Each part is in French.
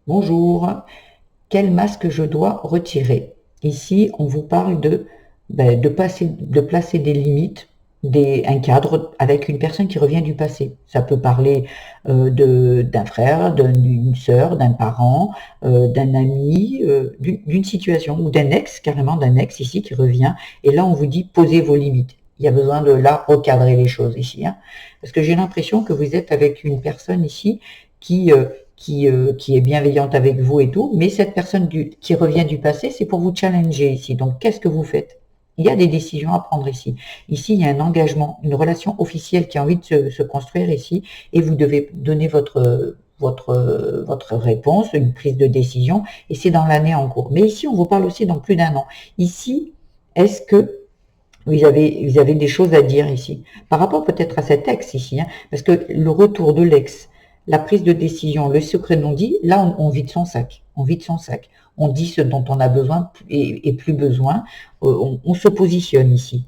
Bonjour, quel masque je dois retirer? Ici, on vous parle de placer des limites, un cadre avec une personne qui revient du passé. Ça peut parler d'un frère, d'une sœur, d'un parent, d'un ami, d'une situation ou d'un ex, carrément d'un ex ici qui revient. Et là, on vous dit posez vos limites. Il y a besoin de là recadrer les choses ici, hein. Parce que j'ai l'impression que vous êtes avec une personne ici qui, euh, qui est bienveillante avec vous et tout, mais cette personne qui revient du passé, c'est pour vous challenger ici. Donc, qu'est-ce que vous faites? Il y a des décisions à prendre ici. Ici, il y a un engagement, une relation officielle qui a envie de se construire ici, et vous devez donner votre réponse, une prise de décision, et c'est dans l'année en cours. Mais ici, on vous parle aussi dans plus d'un an. Ici, est-ce que vous avez des choses à dire ici, par rapport peut-être à cet ex ici, hein, parce que le retour de l'ex, la prise de décision, le secret non dit, là on vide son sac, on vide son sac, on dit ce dont on a besoin et plus besoin, on se positionne ici,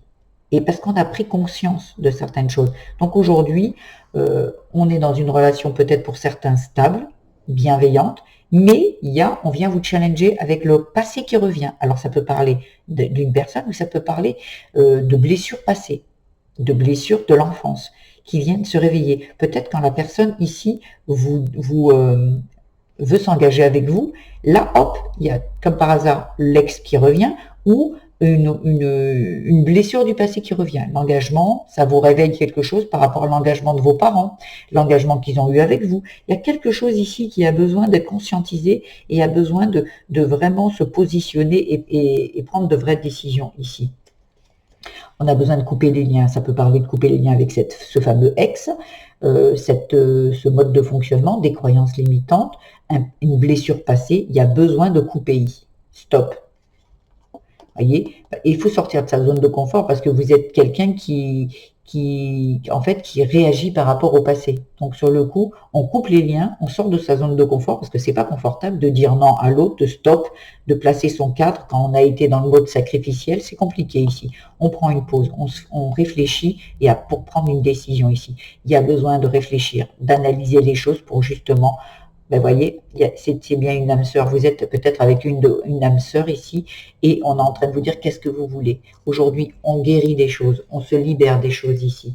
et parce qu'on a pris conscience de certaines choses. Donc aujourd'hui, on est dans une relation peut-être pour certains stable, bienveillante, mais on vient vous challenger avec le passé qui revient. Alors ça peut parler d'une personne ou ça peut parler de blessures passées, de blessures de l'enfance qui viennent se réveiller. Peut-être quand la personne ici veut s'engager avec vous, là hop, il y a comme par hasard l'ex qui revient ou une blessure du passé qui revient. L'engagement, ça vous réveille quelque chose par rapport à l'engagement de vos parents, l'engagement qu'ils ont eu avec vous. Il y a quelque chose ici qui a besoin d'être conscientisé et a besoin de vraiment se positionner et prendre de vraies décisions ici. On a besoin de couper les liens. Ça peut parler de couper les liens avec ce fameux ex, ce mode de fonctionnement, des croyances limitantes, une blessure passée. Il y a besoin de couper ici. Stop. Voyez, il faut sortir de sa zone de confort parce que vous êtes quelqu'un en fait, qui réagit par rapport au passé. Donc sur le coup, on coupe les liens, on sort de sa zone de confort parce que c'est pas confortable de dire non à l'autre, de stop, de placer son cadre quand on a été dans le mode sacrificiel. C'est compliqué ici. On prend une pause, on réfléchit pour prendre une décision ici. Il y a besoin de réfléchir, d'analyser les choses pour justement voyez, c'est bien une âme sœur. Vous êtes peut-être avec une âme sœur ici et on est en train de vous dire qu'est-ce que vous voulez. Aujourd'hui, on guérit des choses, on se libère des choses ici.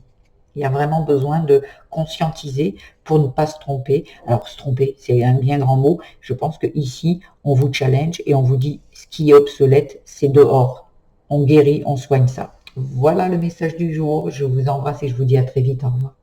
Il y a vraiment besoin de conscientiser pour ne pas se tromper. Alors, se tromper, c'est un bien grand mot. Je pense que ici, on vous challenge et on vous dit ce qui est obsolète, c'est dehors. On guérit, on soigne ça. Voilà le message du jour. Je vous embrasse et je vous dis à très vite. Au revoir.